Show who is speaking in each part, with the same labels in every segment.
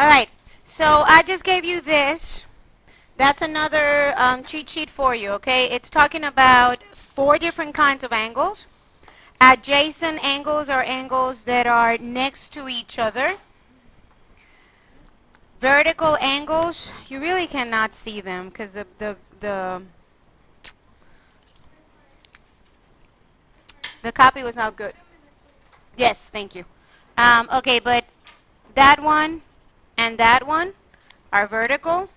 Speaker 1: All right. So I just gave you this. That's another cheat sheet for you, okay? It's talking about 4 different kinds of angles. Adjacent angles are angles that are next to each other. Vertical angles, you really cannot see them because the copy was not good. Yes, thank you. Okay, but that one and that one are vertical.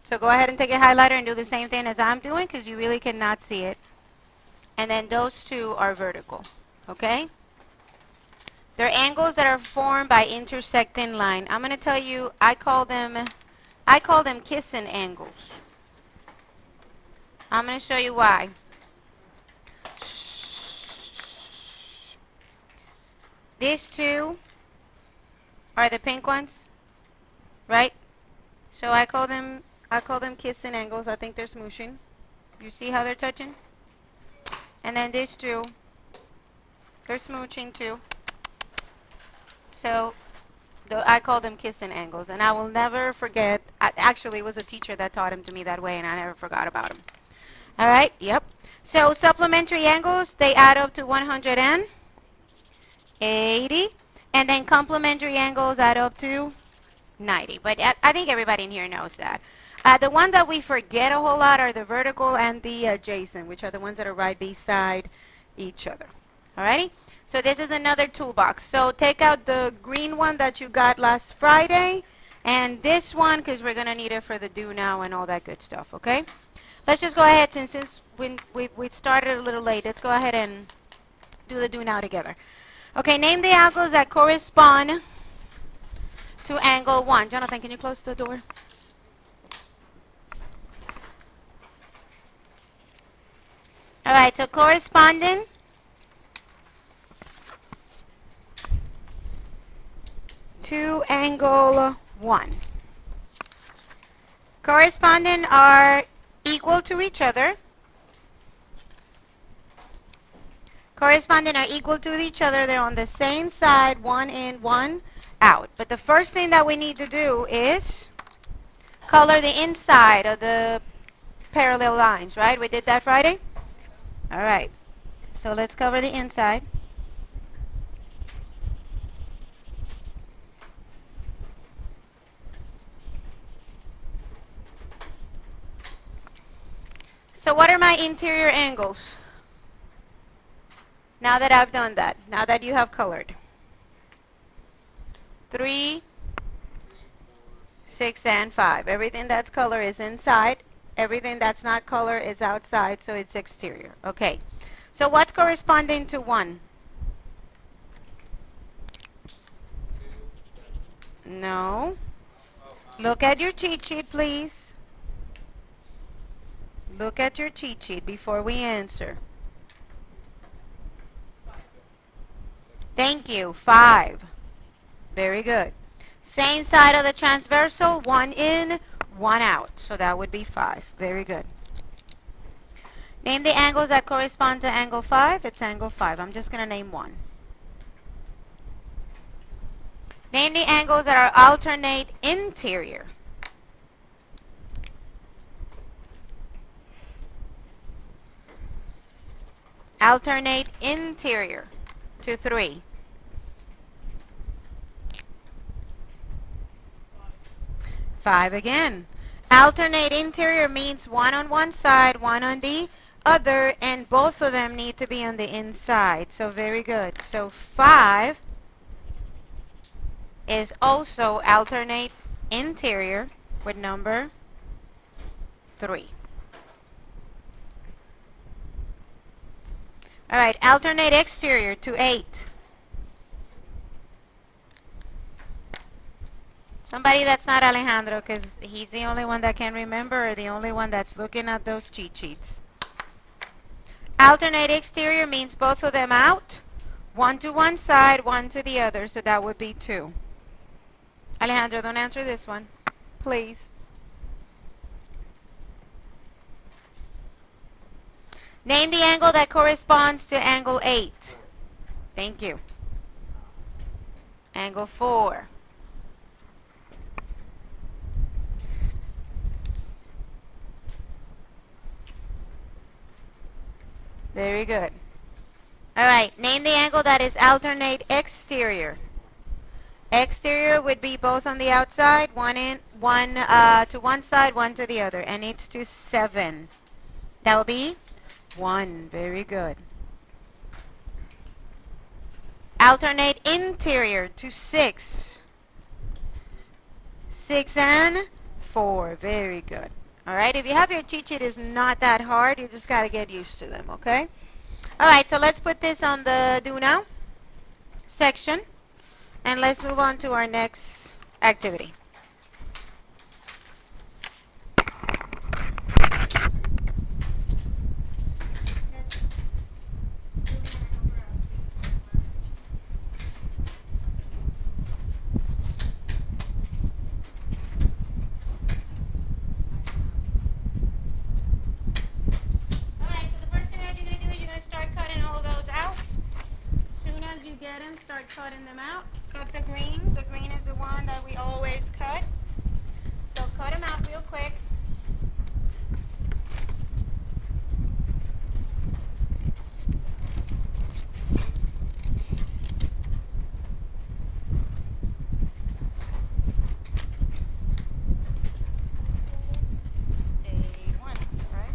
Speaker 1: So go ahead and take a highlighter and do the same thing as I'm doing because you really cannot see it. And then those two are vertical, okay? They're angles that are formed by intersecting line. I'm going to tell you, I call them kissing angles. I'm going to show you why. These two are the pink ones, right? So I call them kissing angles. I think they're smooshing. You see how they're touching? And then these two, they're smooching too. So I call them kissing angles, and I will never forget. Actually, it was a teacher that taught him to me that way, and I never forgot about him. All right, yep. So supplementary angles, they add up to 180, and then complementary angles add up to 90. But I think everybody in here knows that. The ones that we forget a whole lot are the vertical and the adjacent, which are the ones that are right beside each other. Alrighty? So this is another toolbox. So take out the green one that you got last Friday and this one because we're going to need it for the do now and all that good stuff, okay? Let's just go ahead since we started a little late. Let's go ahead and do the do now together. Okay, name the angles that correspond to angle 1. Jonathan, can you close the door? All right, so corresponding to angle 1. Corresponding are equal to each other. Corresponding are equal to each other. They're on the same side, one in, one out. But the first thing that we need to do is color the inside of the parallel lines, right? We did that Friday? All right. So let's cover the inside. So what are my interior angles? Now that I've done that, now that you have colored. 3, 6, and 5. Everything that's color is inside. Everything that's not color is outside, so it's exterior. Okay. So what's corresponding to 1? No. Look at your cheat sheet, please. Look at your cheat sheet before we answer. Thank you. 5. Very good. Same side of the transversal, 1 in, 1 out. So that would be 5. Very good. Name the angles that correspond to angle 5. It's angle 5. I'm just going to name 1. Name the angles that are alternate interior. Alternate interior to 3. 5 again. Alternate interior means 1 on one side, 1 on the other, and both of them need to be on the inside. So very good. So 5 is also alternate interior with number 3. All right, alternate exterior to 8. Somebody that's not Alejandro, because he's the only one that can remember, or the only one that's looking at those cheat sheets. Alternate exterior means both of them out. 1 to one side, 1 to the other, so that would be 2. Alejandro, don't answer this one, please. Name the angle that corresponds to angle 8. Thank you. Angle 4. Very good. All right, name the angle that is alternate exterior. Exterior would be both on the outside, one to one side, one to the other, and it's to 7. That will be 1. Very good. Alternate interior to 6. 6 and 4. Very good. All right, if you have your cheat sheet, it's not that hard. You just got to get used to them, okay? All right, so let's put this on the do now section, and let's move on to our next activity. Alright, so the first thing that you're going to do is you're going to start cutting all those out. As soon as you get them, start cutting them out. Cut the green. The green is the one that we always cut. So cut them out real quick. A1, right?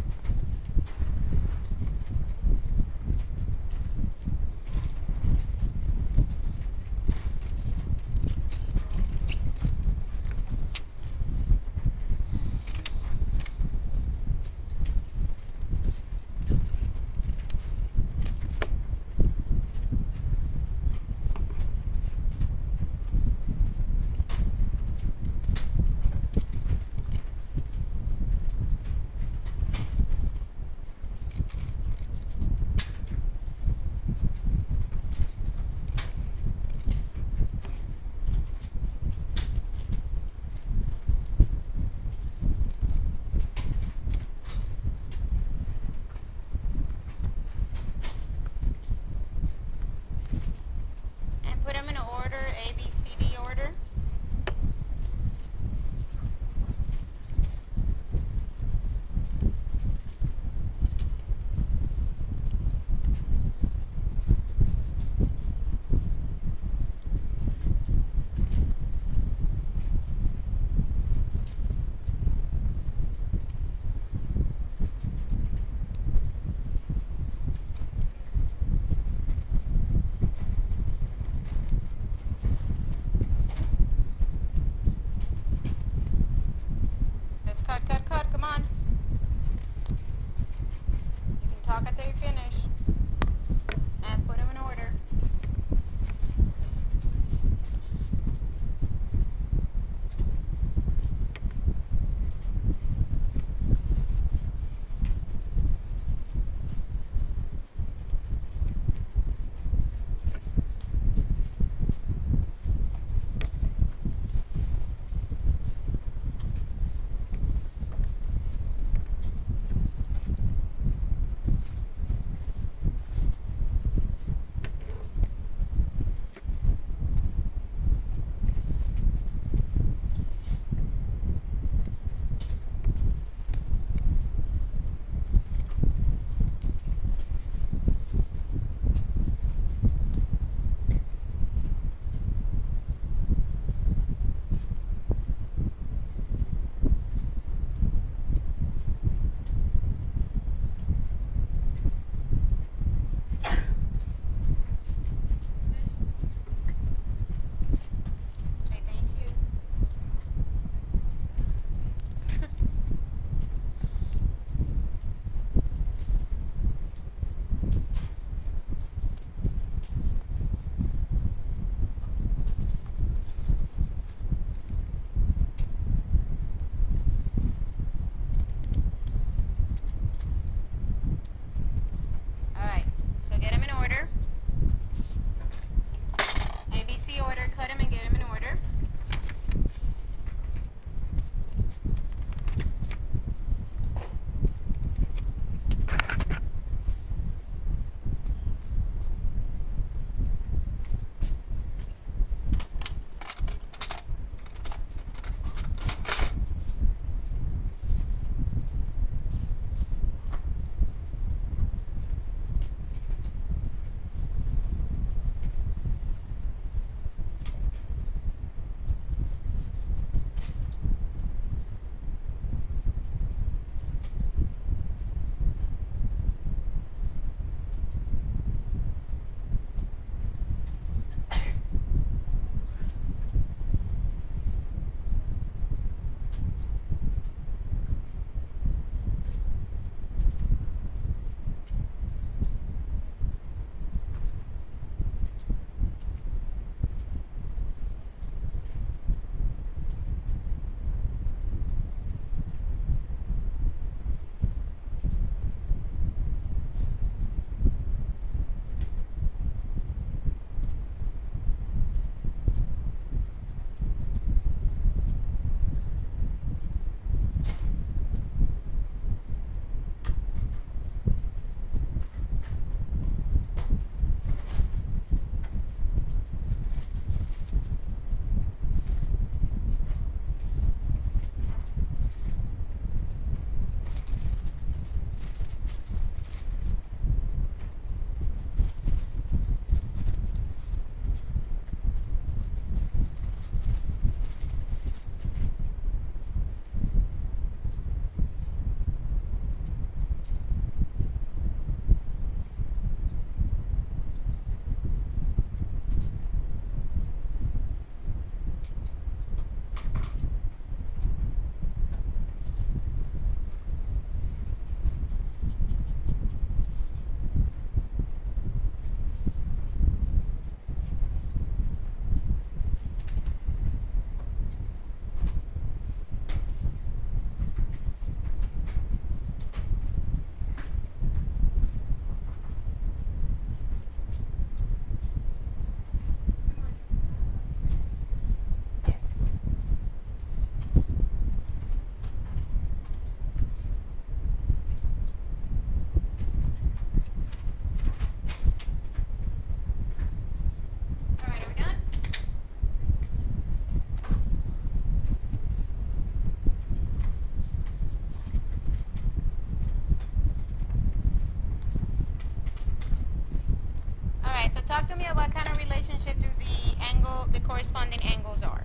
Speaker 1: the corresponding angles are.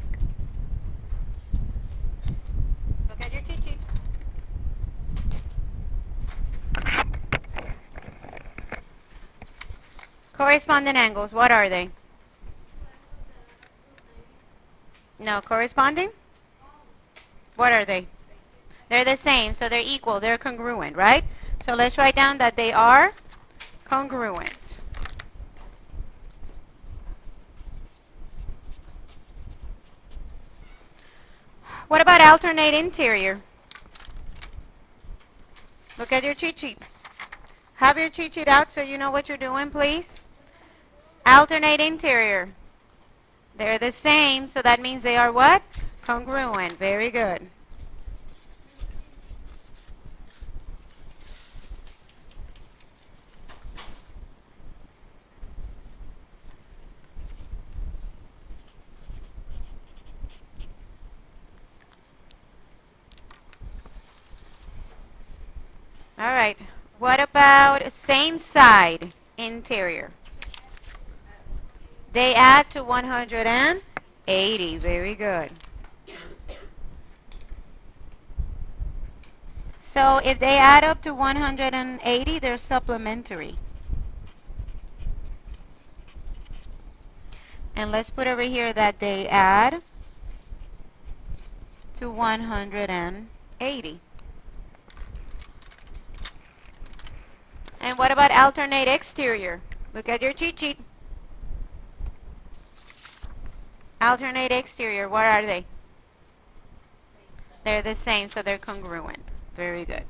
Speaker 1: Look at your cheat sheet. Corresponding angles, what are they? No, corresponding? What are they? They're the same, so they're equal. They're congruent, right? So let's write down that they are congruent. What about alternate interior? Look at your cheat sheet. Have your cheat sheet out so you know what you're doing, please. Alternate interior. They're the same, so that means they are what? Congruent. Very good. All right. What about same side interior? They add to 180. Very good. So if they add up to 180, they're supplementary. And let's put over here that they add to 180. And what about alternate exterior? Look at your cheat sheet. Alternate exterior, what are they? They're the same, so they're congruent. Very good.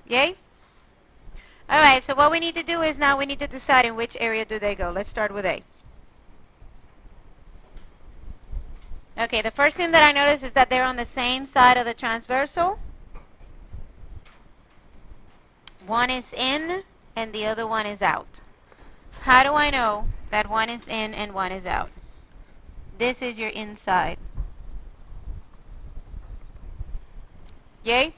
Speaker 1: Yay? All right, so what we need to do is now we need to decide in which area do they go. Let's start with A. Okay, the first thing that I notice is that they're on the same side of the transversal. One is in and the other one is out. How do I know that one is in and one is out? This is your inside. Yay?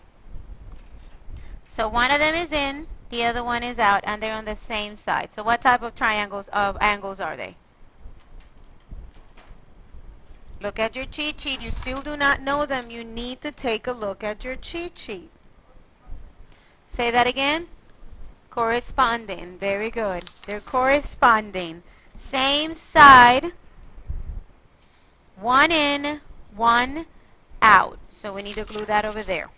Speaker 1: So one of them is in, the other one is out, and they're on the same side. So what type of triangles of angles are they? Look at your cheat sheet. You still do not know them. You need to take a look at your cheat sheet. Say that again. Corresponding. Very good. They're corresponding. Same side. One in, one out. So we need to glue that over there.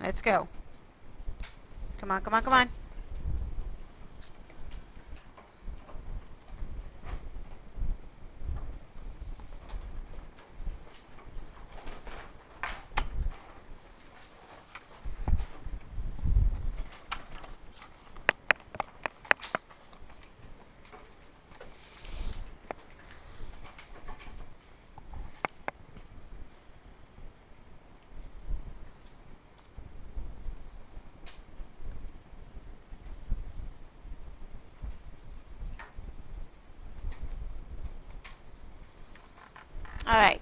Speaker 1: Let's go. Come on, come on, come on. All right.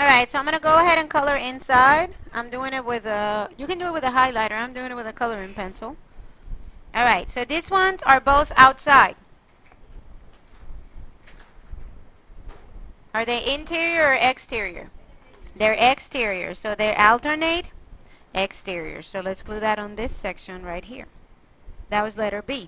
Speaker 1: All right, so I'm going to go ahead and color inside. I'm doing it with a, you can do it with a highlighter. I'm doing it with a coloring pencil. All right, so these ones are both outside. Are they interior or exterior? They're exterior, so they're alternate exterior. So let's glue that on this section right here. That was letter B.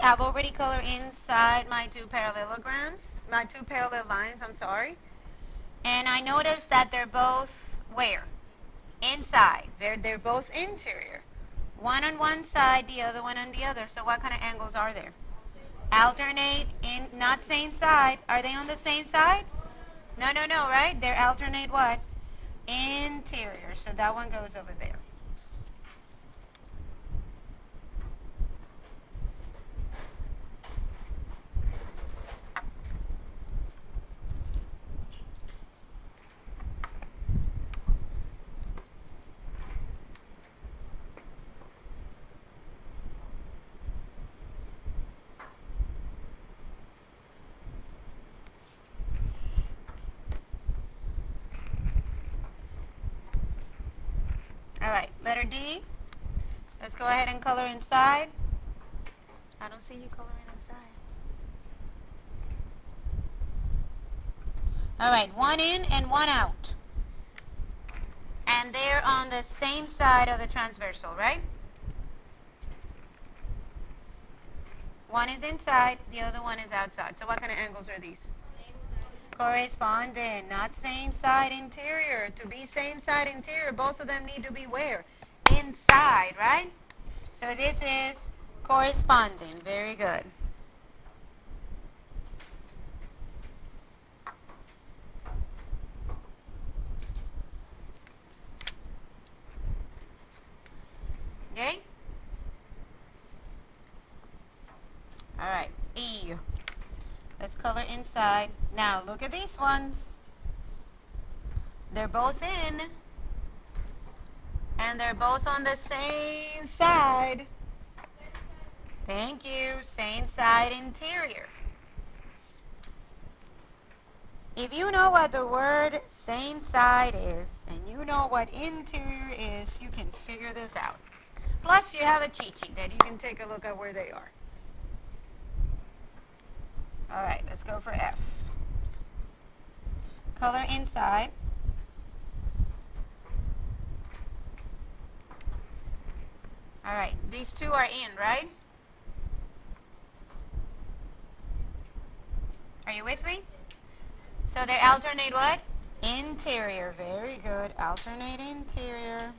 Speaker 1: I've already colored inside my two parallelograms, my two parallel lines, I'm sorry. And I noticed that they're both where? Inside. They're both interior. One on one side, the other one on the other. So what kind of angles are there? Alternate in, not same side. Are they on the same side? No, no, no, right? They're alternate what? Interior. So that one goes over there. All right, letter D. Let's go ahead and color inside. I don't see you coloring inside. All right, one in and one out. And they're on the same side of the transversal, right? One is inside, the other one is outside. So what kind of angles are these? Corresponding, not same side interior. To be same side interior, both of them need to be where? Inside, right? So this is corresponding. Very good. Okay? All right, E. Let's color inside. Now look at these ones. They're both in, and they're both on the same side. Thank you. Same side interior. If you know what the word same side is, and you know what interior is, you can figure this out. Plus, you have a cheat sheet that you can take a look at where they are. All right, let's go for F. Color inside. All right, these two are in, right? Are you with me? So they alternate what? Interior. Very good. Alternate interior.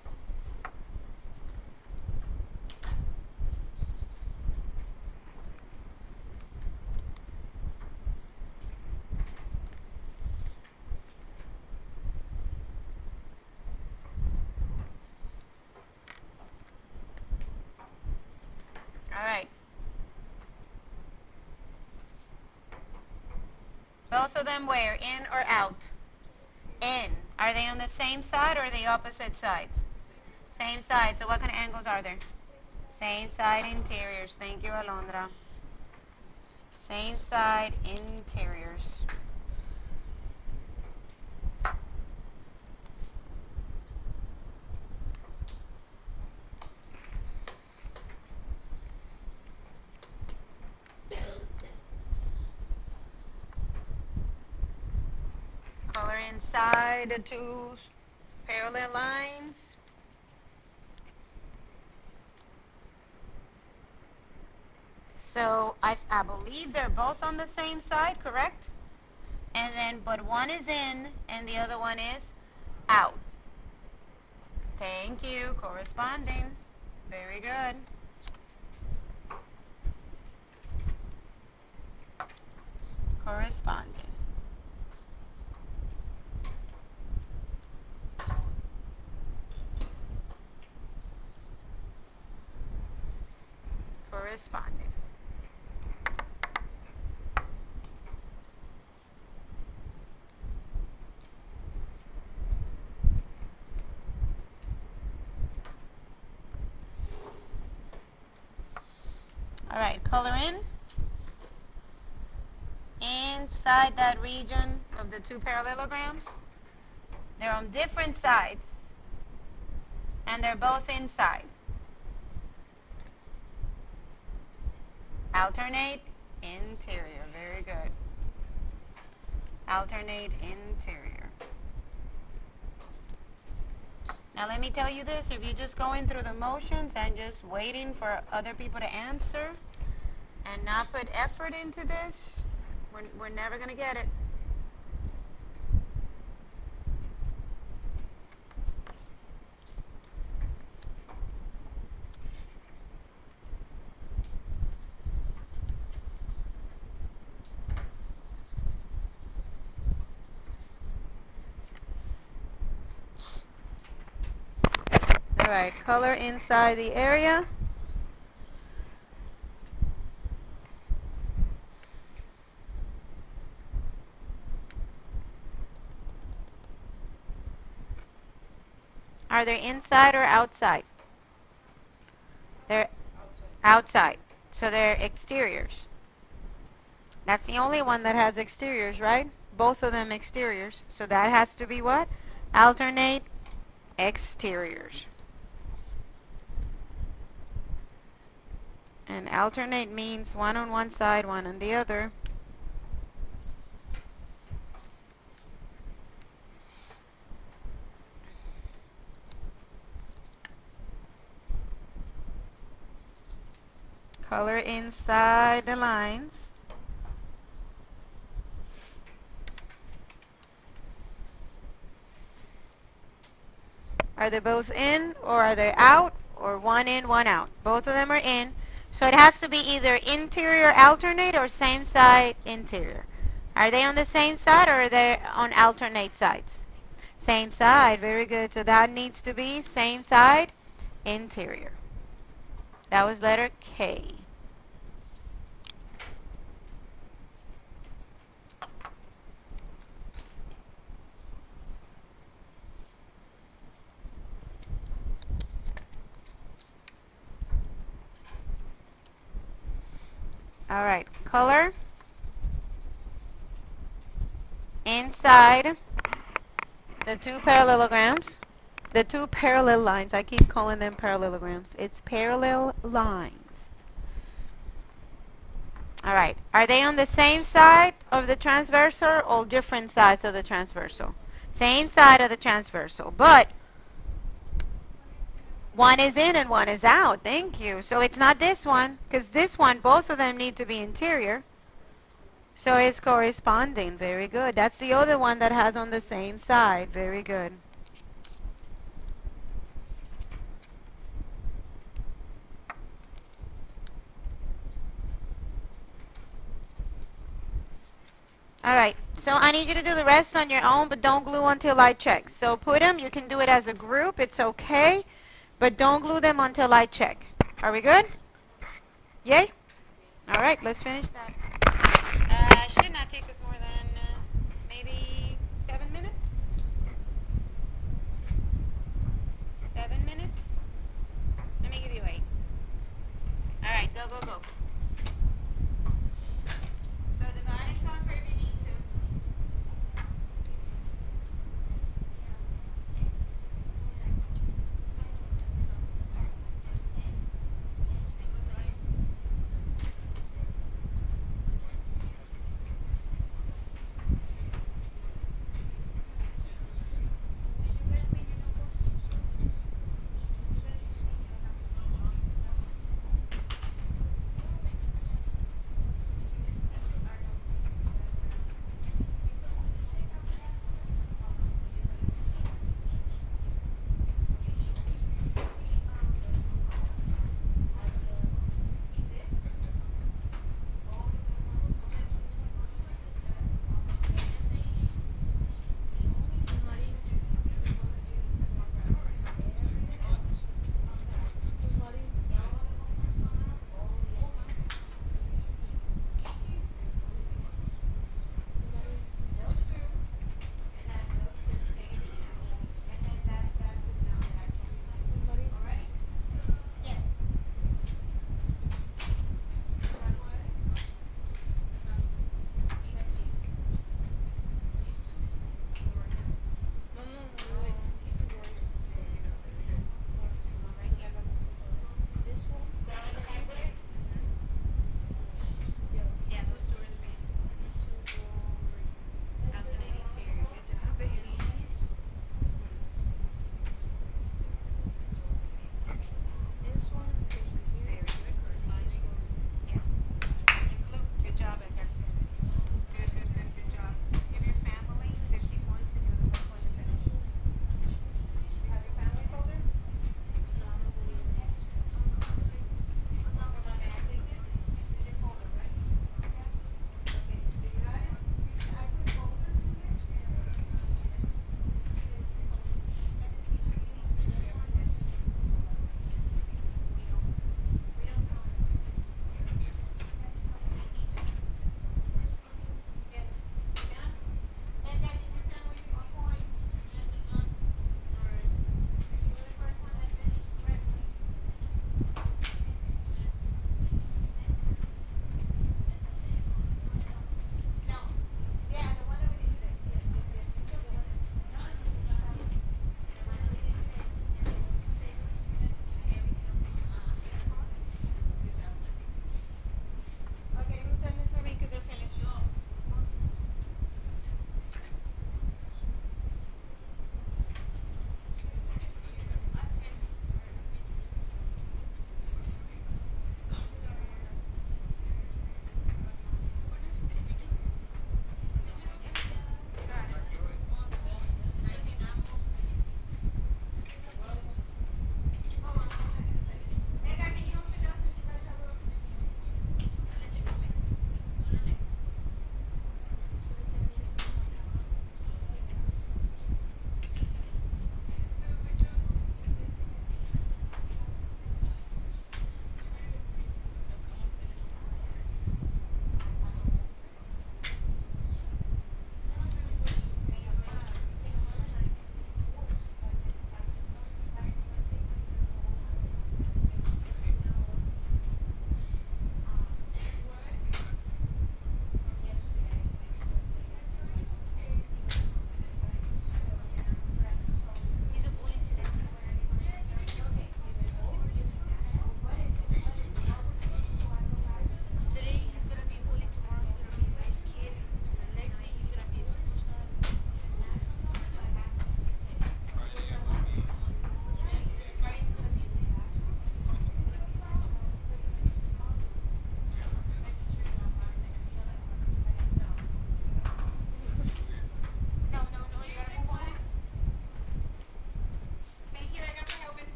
Speaker 1: All right. Both of them where? In or out? In. Are they on the same side or are they opposite sides? Same side. So what kind of angles are there? Same side interiors. Thank you, Alondra. Same side interiors. Color inside the two parallel lines. So I believe they're both on the same side, correct? And then, but one is in and the other one is out. Thank you. Corresponding. Very good. Corresponding. Corresponding. All right, color in. Inside that region of the two parallelograms, they're on different sides, and they're both inside. Alternate interior. Very good. Alternate interior. Now let me tell you this, if you're just going through the motions and just waiting for other people to answer and not put effort into this, we're never going to get it. All right, color inside the area. Are they inside or outside? They're outside. So they're exteriors. That's the only one that has exteriors, right? Both of them exteriors. So that has to be what? Alternate exteriors. And alternate means one on one side, one on the other. Color inside the lines. Are they both in, or are they out, or one in, one out? Both of them are in. So it has to be either interior alternate or same side interior. Are they on the same side, or are they on alternate sides? Same side, very good. So that needs to be same side interior. That was letter K. All right, color inside the two parallelograms, the two parallel lines. I keep calling them parallelograms. It's parallel lines. All right, are they on the same side of the transversal or different sides of the transversal? Same side of the transversal, but one is in and one is out. Thank you. So it's not this one, because this one, both of them need to be interior. So it's corresponding. Very good. That's the other one that has on the same side. Very good. All right. So I need you to do the rest on your own, but don't glue until I check. So put them. You can do it as a group. It's okay. But don't glue them until I check. Are we good? Yay? All right. Let's finish that. Should not take us more than maybe 7 minutes. 7 minutes. Let me give you 8. All right, go, go, go. So divide and conquer if you need to.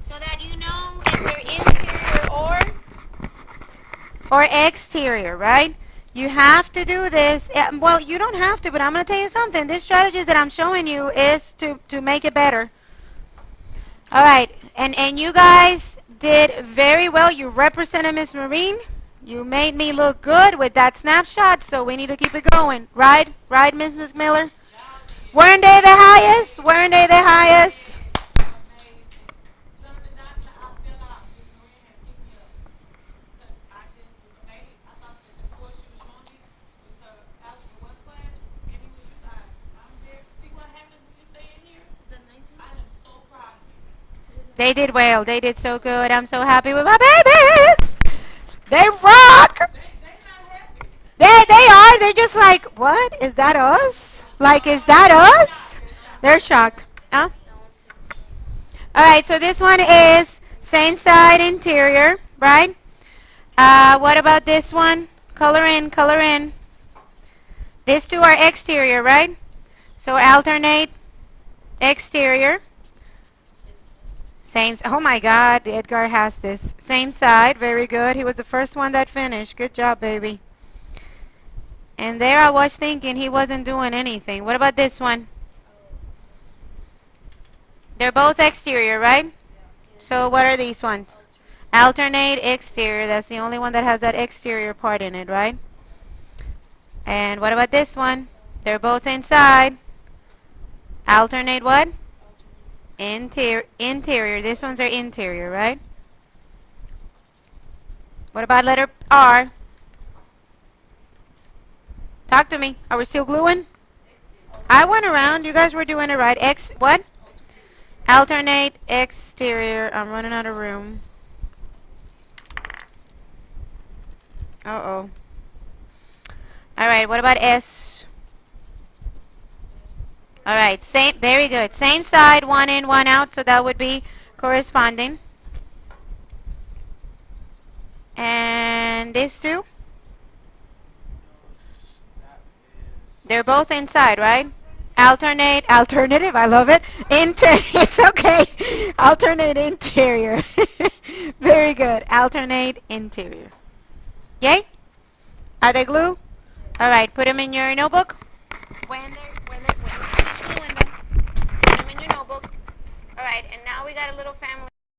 Speaker 1: So that you know if they're interior or exterior, right? You have to do this. Well, you don't have to, but I'm going to tell you something. This strategies that I'm showing you is to make it better. All right, and you guys did very well. You represented Miss Marine. You made me look good with that snapshot, so we need to keep it going. Right, Miss Miller? Weren't they the highest? Weren't they the highest? They did well. They did so good. I'm so happy with my babies. They rock. They are. They're just like, what? Is that us? Like, is that us? They're shocked. Huh? All right, so this one is same side interior, right? What about this one? Color in, color in. These two are exterior, right? So alternate exterior. Same. Oh my God, Edgar has this. Same side. Very good. He was the first one that finished. Good job, baby. And there I was thinking he wasn't doing anything. What about this one? They're both exterior, right? So what are these ones? Alternate exterior. That's the only one that has that exterior part in it, right? And what about this one? They're both inside. Alternate what? Interior. These ones are interior, right? What about letter R? Talk to me. Are we still gluing? I went around. You guys were doing it right. What? Alternate exterior. I'm running out of room. Uh-oh. All right. What about S? All right. Same. Very good. Same side. One in, one out. So that would be corresponding. And these two? They're both inside, right? Alternative, I love it. It's okay. Alternate interior. Very good. Alternate interior. Yay? Are they glue? All right, put them in your notebook. When they finish gluing them, put them in your notebook. All right, and now we got a little family